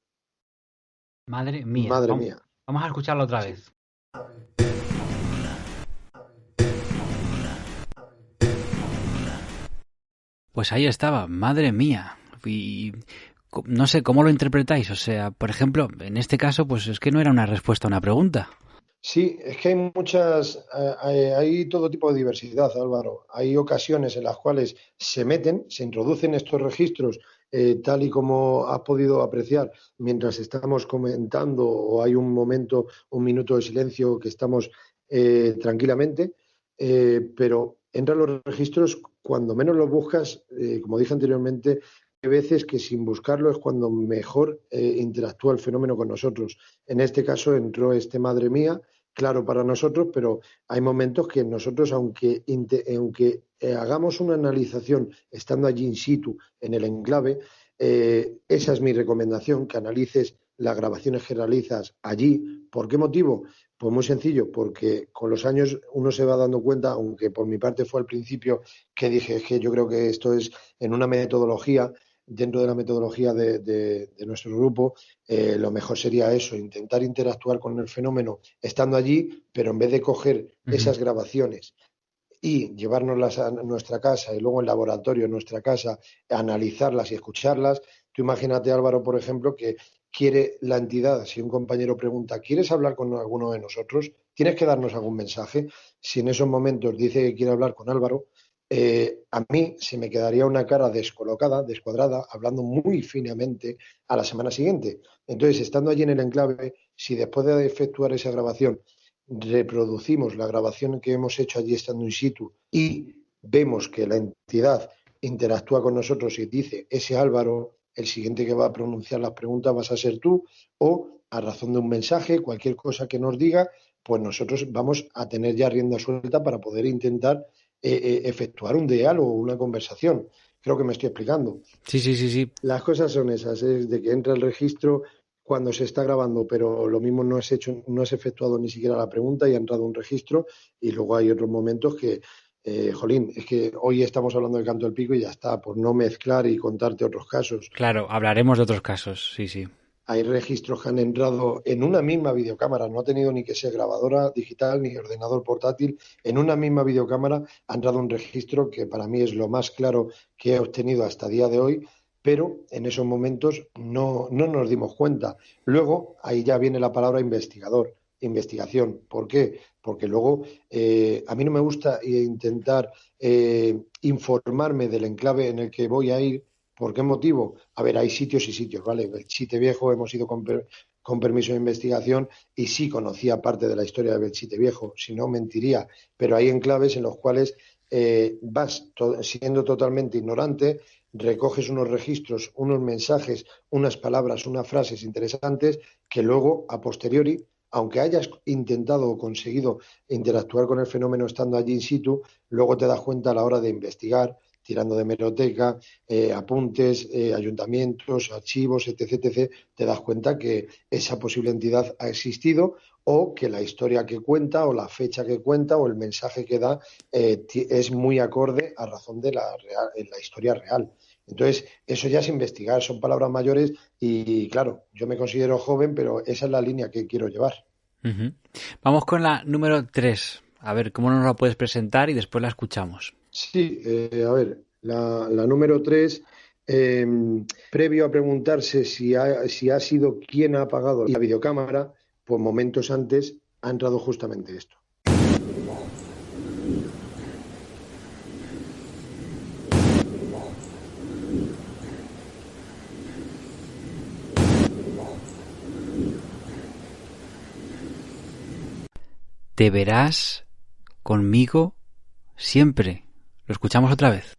Madre mía, madre mía. vamos a escucharlo otra Sí. vez. Pues ahí estaba, madre mía. Y no sé cómo lo interpretáis. O sea, por ejemplo, en este caso, pues es que no era una respuesta a una pregunta. Sí, es que hay muchas, hay todo tipo de diversidad, Álvaro. Hay ocasiones en las cuales se meten, se introducen estos registros, tal y como has podido apreciar mientras estamos comentando o hay un momento, un minuto de silencio que estamos tranquilamente, pero entran los registros cuando menos los buscas, como dije anteriormente, veces que sin buscarlo es cuando mejor interactúa el fenómeno con nosotros. En este caso entró este Madre Mía, claro para nosotros, pero hay momentos que nosotros, aunque hagamos una analización estando allí in situ, en el enclave, esa es mi recomendación, que analices las grabaciones que realizas allí. ¿Por qué motivo? Pues muy sencillo, porque con los años uno se va dando cuenta, aunque por mi parte fue al principio que dije, es que yo creo que esto es en una metodología, dentro de la metodología de nuestro grupo, lo mejor sería eso, intentar interactuar con el fenómeno estando allí, pero en vez de coger esas grabaciones y llevárnoslas a nuestra casa y luego en laboratorio en nuestra casa, analizarlas y escucharlas. Tú imagínate, Álvaro, por ejemplo, que quiere la entidad, si un compañero pregunta, ¿quieres hablar con alguno de nosotros? ¿Tienes que darnos algún mensaje? Si en esos momentos dice que quiere hablar con Álvaro, a mí se me quedaría una cara descolocada, descuadrada, hablando muy finamente a la semana siguiente. Entonces, estando allí en el enclave, si después de efectuar esa grabación reproducimos la grabación que hemos hecho allí estando in situ y vemos que la entidad interactúa con nosotros y dice, ese Álvaro, el siguiente que va a pronunciar las preguntas vas a ser tú, o a razón de un mensaje, cualquier cosa que nos diga, pues nosotros vamos a tener ya rienda suelta para poder intentar efectuar un diálogo o una conversación. Creo que me estoy explicando. Sí. Las cosas son esas, es de que entra el registro cuando se está grabando, pero lo mismo no has efectuado ni siquiera la pregunta y ha entrado un registro, y luego hay otros momentos que, jolín, es que hoy estamos hablando del canto del pico y ya está, por no mezclar y contarte otros casos. Claro, hablaremos de otros casos, sí. Hay registros que han entrado en una misma videocámara, no ha tenido ni que ser grabadora digital ni ordenador portátil, en una misma videocámara ha entrado un registro que para mí es lo más claro que he obtenido hasta el día de hoy, pero en esos momentos no nos dimos cuenta. Luego, ahí ya viene la palabra investigador, investigación. ¿Por qué? Porque luego a mí no me gusta intentar informarme del enclave en el que voy a ir. ¿Por qué motivo? A ver, hay sitios y sitios, ¿vale? Belchite Viejo hemos ido con permiso de investigación y sí conocía parte de la historia de Belchite Viejo, si no mentiría, pero hay enclaves en los cuales vas siendo totalmente ignorante, recoges unos registros, unos mensajes, unas palabras, unas frases interesantes que luego, a posteriori, aunque hayas intentado o conseguido interactuar con el fenómeno estando allí in situ, luego te das cuenta a la hora de investigar, tirando de hemeroteca, apuntes, ayuntamientos, archivos, etc., te das cuenta que esa posible entidad ha existido o que la historia que cuenta o la fecha que cuenta o el mensaje que da es muy acorde a razón de la historia real. Entonces, eso ya es investigar, son palabras mayores y, claro, yo me considero joven, pero esa es la línea que quiero llevar. Uh-huh. Vamos con la número 3. A ver, ¿cómo nos la puedes presentar? Y después la escuchamos. Sí, a ver, la número 3, previo a preguntarse si ha sido quien ha apagado la videocámara, pues momentos antes ha entrado justamente esto. Te verás conmigo siempre. Lo escuchamos otra vez.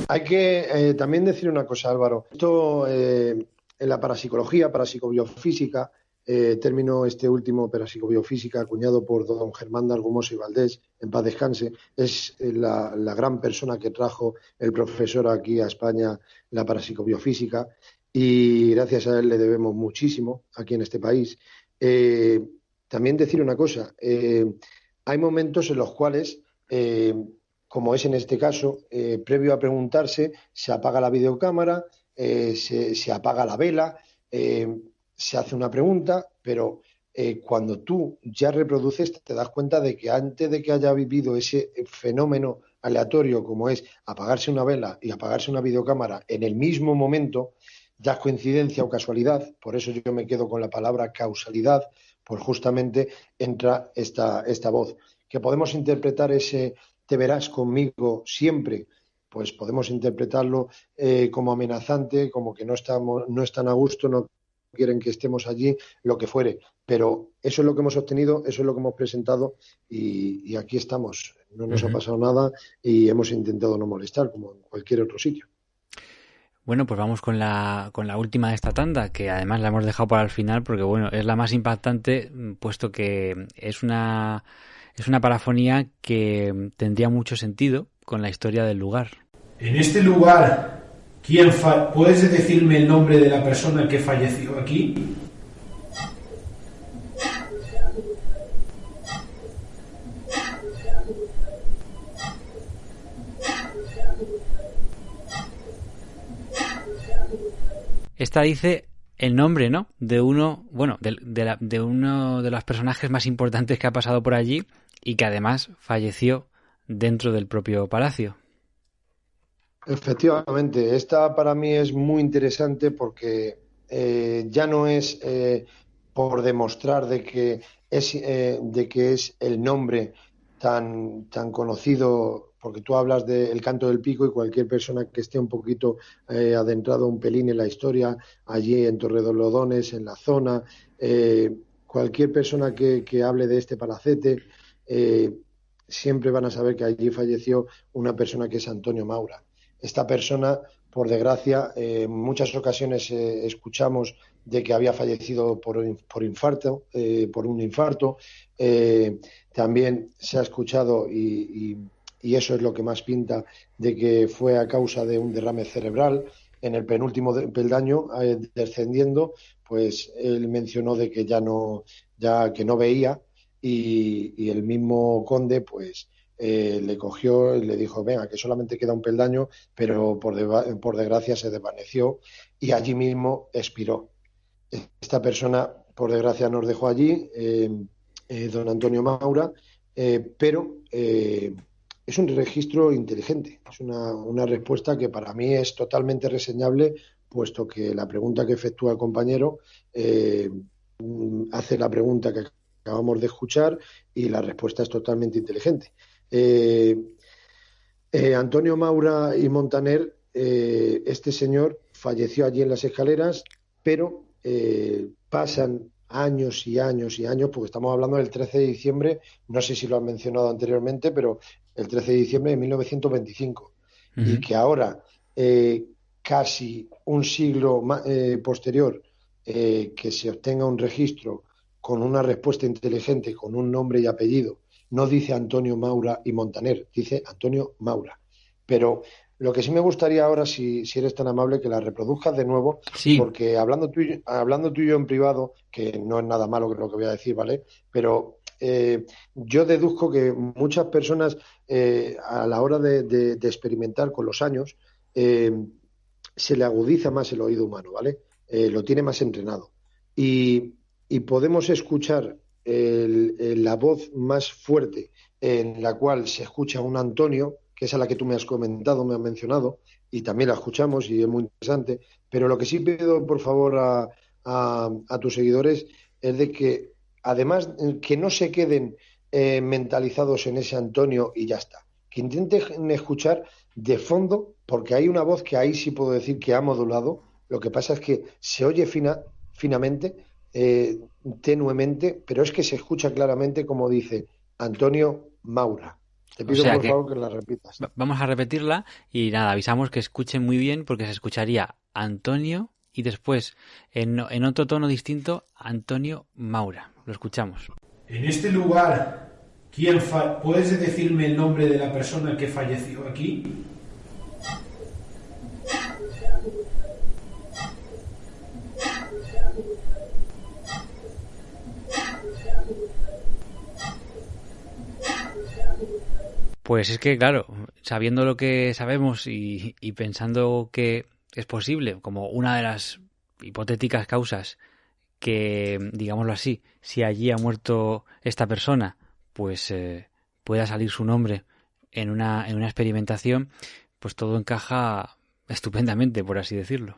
Hay que también decir una cosa, Álvaro. Esto en la parapsicobiofísica, término este último, parapsicobiofísica, acuñado por don Germán de Argumosa y Valdés, en paz descanse, es la gran persona que trajo el profesor aquí a España la parapsicobiofísica, y gracias a él le debemos muchísimo aquí en este país. También decir una cosa, hay momentos en los cuales como es en este caso, previo a preguntarse, se apaga la videocámara, se apaga la vela, se hace una pregunta, pero cuando tú ya reproduces te das cuenta de que antes de que haya vivido ese fenómeno aleatorio como es apagarse una vela y apagarse una videocámara en el mismo momento, ya es coincidencia o casualidad, por eso yo me quedo con la palabra causalidad, pues justamente entra esta voz, que podemos interpretar ese te verás conmigo siempre, pues podemos interpretarlo como amenazante, como que no están a gusto, no quieren que estemos allí, lo que fuere. Pero eso es lo que hemos obtenido, eso es lo que hemos presentado y aquí estamos. No nos ha pasado nada y hemos intentado no molestar, como en cualquier otro sitio. Bueno, pues vamos con la última de esta tanda, que además la hemos dejado para el final porque, bueno, es la más impactante, puesto que es una parafonía que tendría mucho sentido con la historia del lugar. En este lugar, ¿puedes decirme el nombre de la persona que falleció aquí? Esta dice el nombre, ¿no? De uno, bueno, de uno de los personajes más importantes que ha pasado por allí y que además falleció dentro del propio palacio. Efectivamente, esta para mí es muy interesante porque ya no es por demostrar de que es el nombre tan conocido, porque tú hablas del Canto del Pico y cualquier persona que esté un poquito adentrado un pelín en la historia, allí en Torredolodones, en la zona, cualquier persona que hable de este palacete, siempre van a saber que allí falleció una persona que es Antonio Maura. Esta persona, por desgracia, en muchas ocasiones escuchamos de que había fallecido por infarto, por un infarto. También se ha escuchado, y eso es lo que más pinta, de que fue a causa de un derrame cerebral. En el penúltimo peldaño, descendiendo, pues él mencionó de que que no veía, y el mismo conde, pues le cogió y le dijo, venga, que solamente queda un peldaño, pero por desgracia se desvaneció y allí mismo expiró. Esta persona, por desgracia, nos dejó allí, don Antonio Maura, pero es un registro inteligente, es una respuesta que para mí es totalmente reseñable, puesto que la pregunta que efectúa el compañero hace la pregunta que acabamos de escuchar y la respuesta es totalmente inteligente. Antonio Maura y Montaner, este señor falleció allí en las escaleras, pero pasan años y años y años, porque estamos hablando del 13 de diciembre, no sé si lo han mencionado anteriormente, pero el 13 de diciembre de 1925, y que ahora, casi un siglo posterior, que se obtenga un registro con una respuesta inteligente, con un nombre y apellido. No dice Antonio Maura y Montaner, dice Antonio Maura. Pero lo que sí me gustaría ahora, si eres tan amable, que la reproduzcas de nuevo, sí. Porque hablando tú y yo en privado, que no es nada malo que lo que voy a decir, ¿vale? Pero yo deduzco que muchas personas, a la hora de experimentar con los años, se le agudiza más el oído humano, ¿vale? Lo tiene más entrenado. Y podemos escuchar la voz más fuerte en la cual se escucha un Antonio, que es a la que tú me has comentado, me has mencionado, y también la escuchamos y es muy interesante, pero lo que sí pido, por favor, a tus seguidores es de que, además, que no se queden mentalizados en ese Antonio y ya está, que intenten escuchar de fondo, porque hay una voz que ahí sí puedo decir que ha modulado, lo que pasa es que se oye finamente, tenuemente, pero es que se escucha claramente como dice Antonio Maura. Te pido por favor que la repitas. Vamos a repetirla y nada, avisamos que escuchen muy bien porque se escucharía Antonio y después en otro tono distinto Antonio Maura. Lo escuchamos. En este lugar, ¿puedes decirme el nombre de la persona que falleció aquí? Pues es que, claro, sabiendo lo que sabemos y pensando que es posible, como una de las hipotéticas causas que, digámoslo así, si allí ha muerto esta persona, pues pueda salir su nombre en una experimentación, pues todo encaja estupendamente, por así decirlo.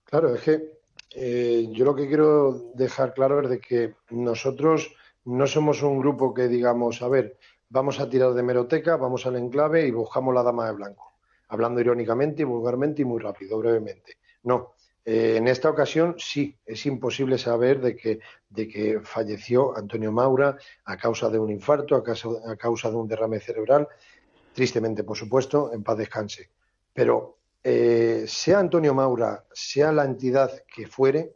Claro, es que yo lo que quiero dejar claro es de que nosotros no somos un grupo que digamos, a ver, vamos a tirar de hemeroteca, vamos al enclave y buscamos la dama de blanco, hablando irónicamente y vulgarmente y muy rápido, brevemente. No, En esta ocasión sí, es imposible saber de que falleció Antonio Maura a causa de un infarto, a causa de un derrame cerebral, tristemente, por supuesto, en paz descanse. Pero sea Antonio Maura, sea la entidad que fuere,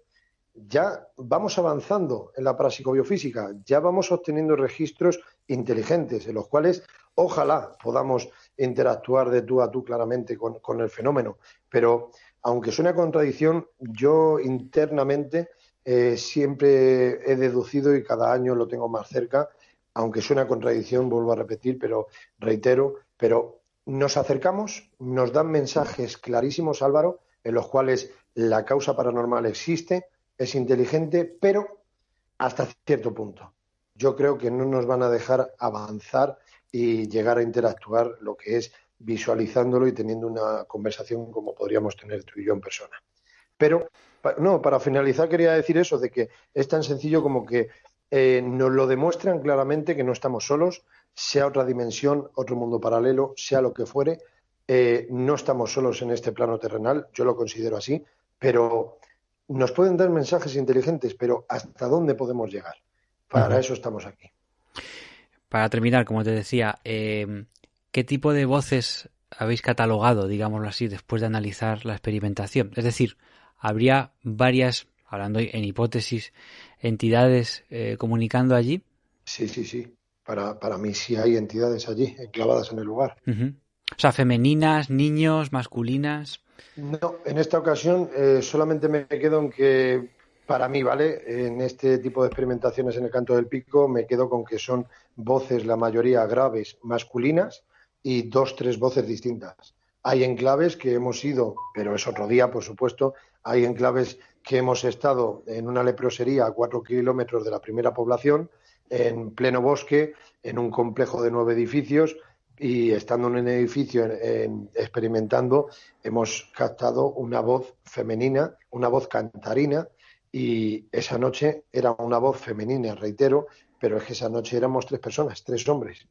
ya vamos avanzando en la parapsicobiofísica, ya vamos obteniendo registros inteligentes en los cuales ojalá podamos interactuar de tú a tú claramente con el fenómeno. Pero aunque suene a contradicción, yo internamente siempre he deducido y cada año lo tengo más cerca, aunque suene a contradicción, vuelvo a repetir, pero reitero, pero nos acercamos, nos dan mensajes clarísimos, Álvaro, en los cuales la causa paranormal existe, es inteligente, pero hasta cierto punto. Yo creo que no nos van a dejar avanzar y llegar a interactuar lo que es visualizándolo y teniendo una conversación como podríamos tener tú y yo en persona. Pero, no, para finalizar quería decir eso, de que es tan sencillo como que nos lo demuestran claramente que no estamos solos, sea otra dimensión, otro mundo paralelo, sea lo que fuere, no estamos solos en este plano terrenal, yo lo considero así, pero nos pueden dar mensajes inteligentes, pero ¿hasta dónde podemos llegar? Para eso estamos aquí. Para terminar, como te decía, ¿qué tipo de voces habéis catalogado, digámoslo así, después de analizar la experimentación? Es decir, ¿habría varias, hablando en hipótesis, entidades comunicando allí? Sí. Para mí sí hay entidades allí, enclavadas en el lugar. O sea, femeninas, niños, masculinas. No, en esta ocasión solamente me quedo en que, para mí, ¿vale? En este tipo de experimentaciones en el Canto del Pico me quedo con que son voces, la mayoría graves, masculinas y 2, 3 voces distintas. Hay enclaves que hemos ido, pero es otro día, por supuesto, hay enclaves que hemos estado en una leprosería a 4 kilómetros de la primera población, en pleno bosque, en un complejo de 9 edificios, y estando en un edificio experimentando, hemos captado una voz femenina, una voz cantarina, y esa noche era una voz femenina, reitero, pero es que esa noche éramos 3 personas, 3 hombres.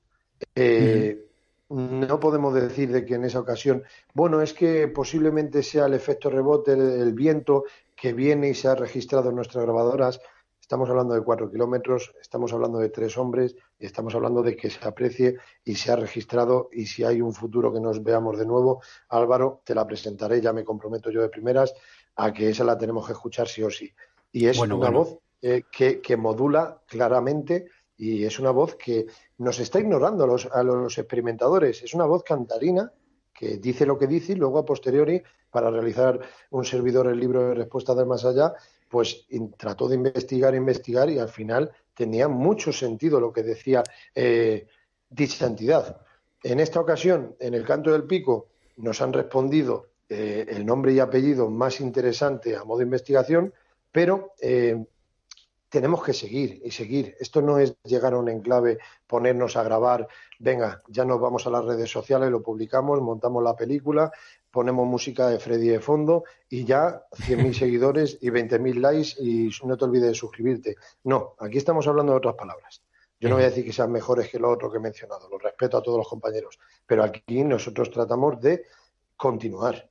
No podemos decir de que en esa ocasión, bueno, es que posiblemente sea el efecto rebote, el viento que viene y se ha registrado en nuestras grabadoras. Estamos hablando de 4 kilómetros, estamos hablando de 3 hombres y estamos hablando de que se aprecie y se ha registrado, y si hay un futuro que nos veamos de nuevo, Álvaro, te la presentaré, ya me comprometo yo de primeras a que esa la tenemos que escuchar sí o sí. Y es una voz que modula claramente, y es una voz que nos está ignorando a los experimentadores. Es una voz cantarina que dice lo que dice y luego a posteriori, para realizar un servidor el libro de Respuestas del Más Allá, pues trató de investigar y al final tenía mucho sentido lo que decía dicha entidad. En esta ocasión, en el Canto del Pico, nos han respondido el nombre y apellido más interesante a modo de investigación, pero tenemos que seguir y seguir. Esto no es llegar a un enclave, ponernos a grabar, venga, ya nos vamos a las redes sociales, lo publicamos, montamos la película, ponemos música de Freddy de fondo y ya 100.000 seguidores y 20.000 likes y no te olvides de suscribirte. No, aquí estamos hablando de otras palabras. Yo no voy a decir que sean mejores que lo otro que he mencionado, lo respeto a todos los compañeros, pero aquí nosotros tratamos de continuar.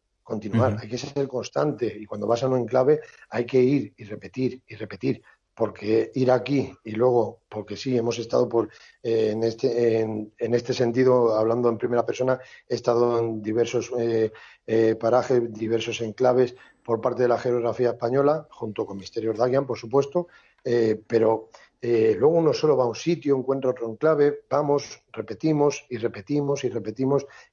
Hay que ser constante, y cuando vas a un enclave hay que ir y repetir, porque ir aquí y luego, porque sí, hemos estado en este sentido, hablando en primera persona, he estado en diversos parajes, diversos enclaves por parte de la geografía española, junto con Misterios Dagian, por supuesto, pero luego uno solo va a un sitio, encuentra otro enclave, vamos, repetimos,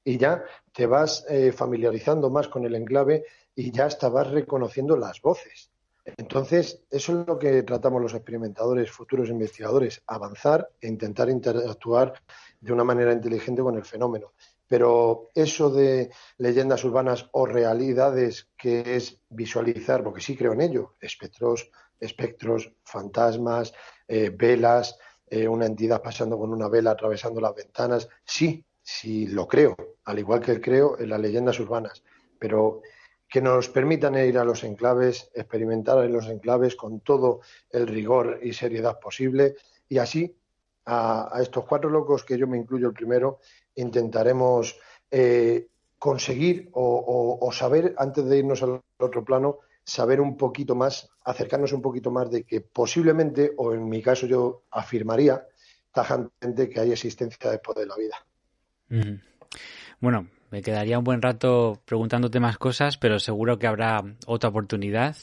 y ya te vas familiarizando más con el enclave y ya hasta vas reconociendo las voces. Entonces, eso es lo que tratamos los experimentadores, futuros investigadores, avanzar e intentar interactuar de una manera inteligente con el fenómeno. Pero eso de leyendas urbanas o realidades, que es visualizar, porque sí creo en ello, espectros, fantasmas, velas, una entidad pasando con una vela atravesando las ventanas, sí lo creo, al igual que creo en las leyendas urbanas, pero que nos permitan ir a los enclaves, experimentar en los enclaves con todo el rigor y seriedad posible, y así a estos 4 locos, que yo me incluyo el primero, intentaremos conseguir o saber, antes de irnos al otro plano, saber un poquito más, acercarnos un poquito más de que posiblemente, o en mi caso yo afirmaría tajantemente, que hay existencia después de la vida. Mm. Bueno, me quedaría un buen rato preguntándote más cosas, pero seguro que habrá otra oportunidad.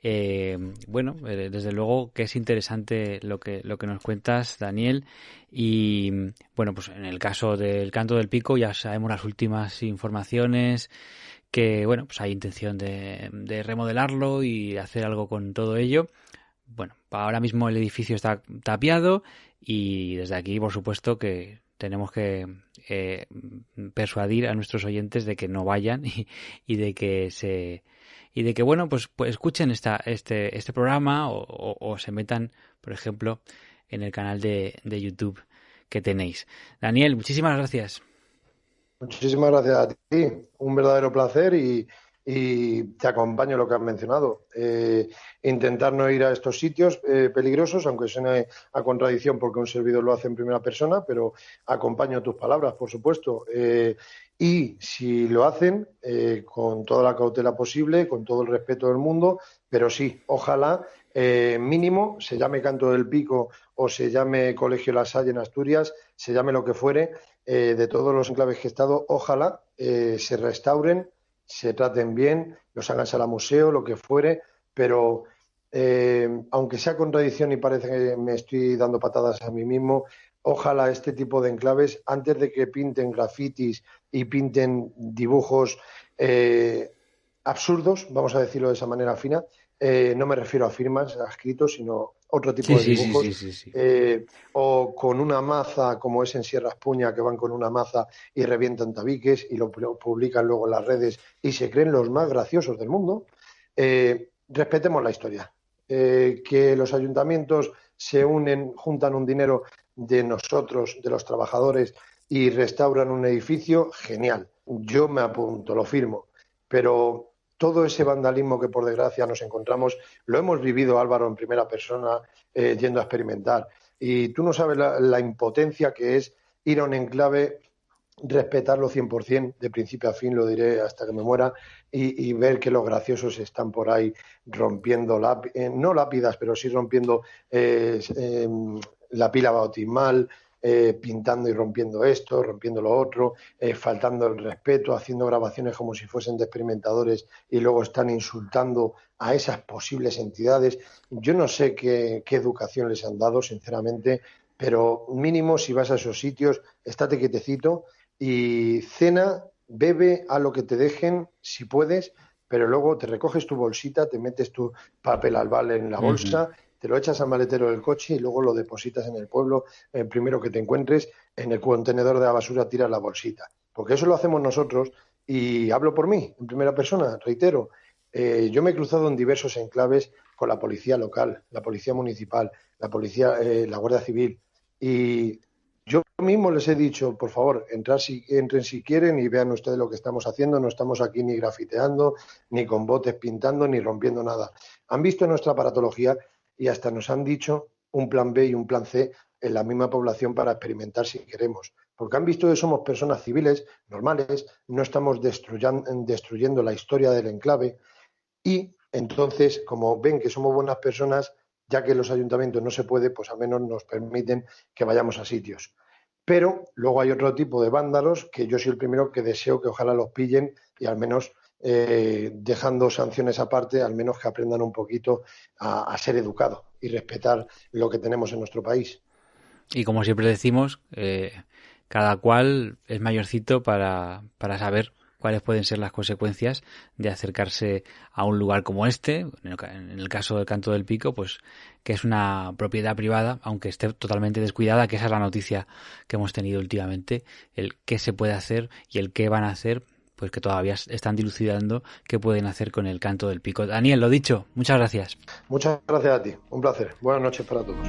Desde luego que es interesante lo que nos cuentas, Daniel. Y bueno, pues en el caso del Canto del Pico ya sabemos las últimas informaciones, que bueno, pues hay intención de remodelarlo y hacer algo con todo ello. Bueno, ahora mismo el edificio está tapiado y desde aquí, por supuesto, que tenemos que persuadir a nuestros oyentes de que no vayan y de que bueno, pues escuchen este programa o se metan, por ejemplo, en el canal de YouTube que tenéis. Daniel, muchísimas gracias. Muchísimas gracias a ti, un verdadero placer y te acompaño en lo que has mencionado. Intentar no ir a estos sitios peligrosos, aunque suene a contradicción porque un servidor lo hace en primera persona, pero acompaño tus palabras, por supuesto. Y si lo hacen, con toda la cautela posible, con todo el respeto del mundo, pero sí, ojalá mínimo se llame Canto del Pico o se llame Colegio La Salle en Asturias, se llame lo que fuere, de todos los enclaves que he estado, ojalá se restauren, se traten bien, los hagan sala museo, lo que fuere, pero aunque sea contradicción y parece que me estoy dando patadas a mí mismo, ojalá este tipo de enclaves, antes de que pinten grafitis y pinten dibujos absurdos, vamos a decirlo de esa manera fina, no me refiero a firmas, a escritos, sino otro tipo de dibujos, Sí. o con una maza, como es en Sierra Espuña, que van con una maza y revientan tabiques y lo publican luego en las redes y se creen los más graciosos del mundo. Respetemos la historia. Que los ayuntamientos se unen, juntan un dinero de nosotros, de los trabajadores, y restauran un edificio, genial. Yo me apunto, lo firmo. Pero todo ese vandalismo que por desgracia nos encontramos, lo hemos vivido, Álvaro, en primera persona, yendo a experimentar. Y tú no sabes la impotencia que es ir a un enclave, respetarlo 100%, de principio a fin, lo diré hasta que me muera, y ver que los graciosos están por ahí rompiendo, no lápidas, pero sí rompiendo la pila bautismal, pintando y rompiendo esto, rompiendo lo otro, faltando el respeto, haciendo grabaciones como si fuesen de experimentadores y luego están insultando a esas posibles entidades. Yo no sé qué educación les han dado, sinceramente, pero mínimo si vas a esos sitios, estate quietecito y cena, bebe a lo que te dejen, si puedes, pero luego te recoges tu bolsita, te metes tu papel albal en la bolsa, te lo echas al maletero del coche y luego lo depositas en el pueblo, primero que te encuentres, en el contenedor de la basura tiras la bolsita. Porque eso lo hacemos nosotros y hablo por mí, en primera persona, reitero. Yo me he cruzado en diversos enclaves con la policía local, la policía municipal, la policía, la Guardia Civil, y yo mismo les he dicho, por favor, entren si quieren y vean ustedes lo que estamos haciendo. No estamos aquí ni grafiteando, ni con botes pintando, ni rompiendo nada. Han visto nuestra aparatología y hasta nos han dicho un plan B y un plan C en la misma población para experimentar si queremos. Porque han visto que somos personas civiles, normales, no estamos destruyendo la historia del enclave y entonces, como ven que somos buenas personas, ya que los ayuntamientos no se puede, pues al menos nos permiten que vayamos a sitios. Pero luego hay otro tipo de vándalos que yo soy el primero que deseo que ojalá los pillen y al menos, dejando sanciones aparte, al menos que aprendan un poquito a ser educados y respetar lo que tenemos en nuestro país. Y como siempre decimos, cada cual es mayorcito para saber cuáles pueden ser las consecuencias de acercarse a un lugar como este, en el caso del Canto del Pico, pues que es una propiedad privada, aunque esté totalmente descuidada, que esa es la noticia que hemos tenido últimamente, el qué se puede hacer y el qué van a hacer, pues que todavía están dilucidando qué pueden hacer con el Canto del Pico. Daniel, lo dicho, muchas gracias. Muchas gracias a ti, un placer. Buenas noches para todos.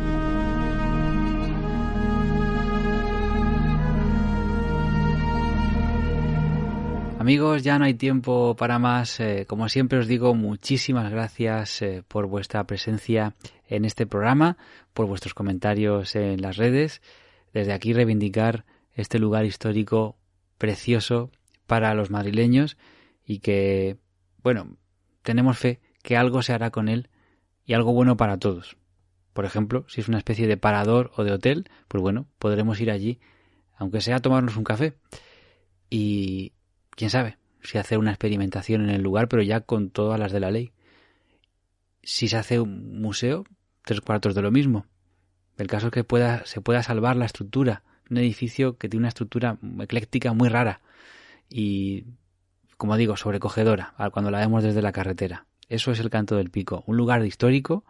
Amigos, ya no hay tiempo para más. Como siempre os digo, muchísimas gracias por vuestra presencia en este programa, por vuestros comentarios en las redes. Desde aquí reivindicar este lugar histórico precioso para los madrileños y que, bueno, tenemos fe que algo se hará con él y algo bueno para todos. Por ejemplo, si es una especie de parador o de hotel, pues bueno, podremos ir allí, aunque sea a tomarnos un café. Y quién sabe si hacer una experimentación en el lugar, pero ya con todas las de la ley. Si se hace un museo, 3/4 de lo mismo. El caso es que se pueda salvar la estructura, un edificio que tiene una estructura ecléctica muy rara y, como digo, sobrecogedora cuando la vemos desde la carretera. Eso es el Canto del Pico, un lugar histórico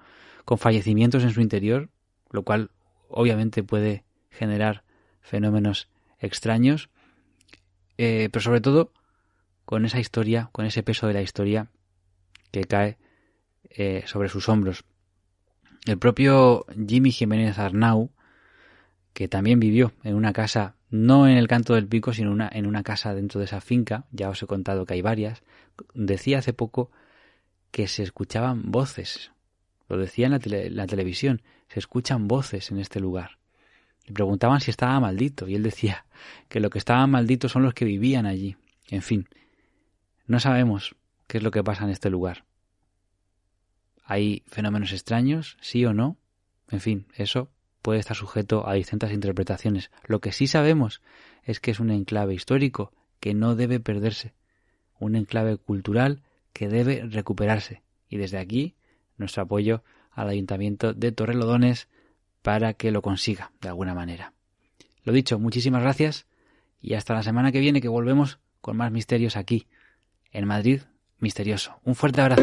con fallecimientos en su interior, lo cual obviamente puede generar fenómenos extraños, pero sobre todo con esa historia, con ese peso de la historia que cae sobre sus hombros. El propio Jimmy Jiménez Arnau, que también vivió en una casa, no en el Canto del Pico, sino en una casa dentro de esa finca, ya os he contado que hay varias, decía hace poco que se escuchaban voces. Lo decía en la televisión, se escuchan voces en este lugar. Le preguntaban si estaba maldito y él decía que lo que estaban malditos son los que vivían allí. En fin, no sabemos qué es lo que pasa en este lugar. ¿Hay fenómenos extraños? ¿Sí o no? En fin, eso puede estar sujeto a distintas interpretaciones. Lo que sí sabemos es que es un enclave histórico que no debe perderse, un enclave cultural que debe recuperarse. Y desde aquí, nuestro apoyo al Ayuntamiento de Torrelodones para que lo consiga de alguna manera. Lo dicho, muchísimas gracias y hasta la semana que viene, que volvemos con más misterios aquí, en Madrid Misterioso. Un fuerte abrazo.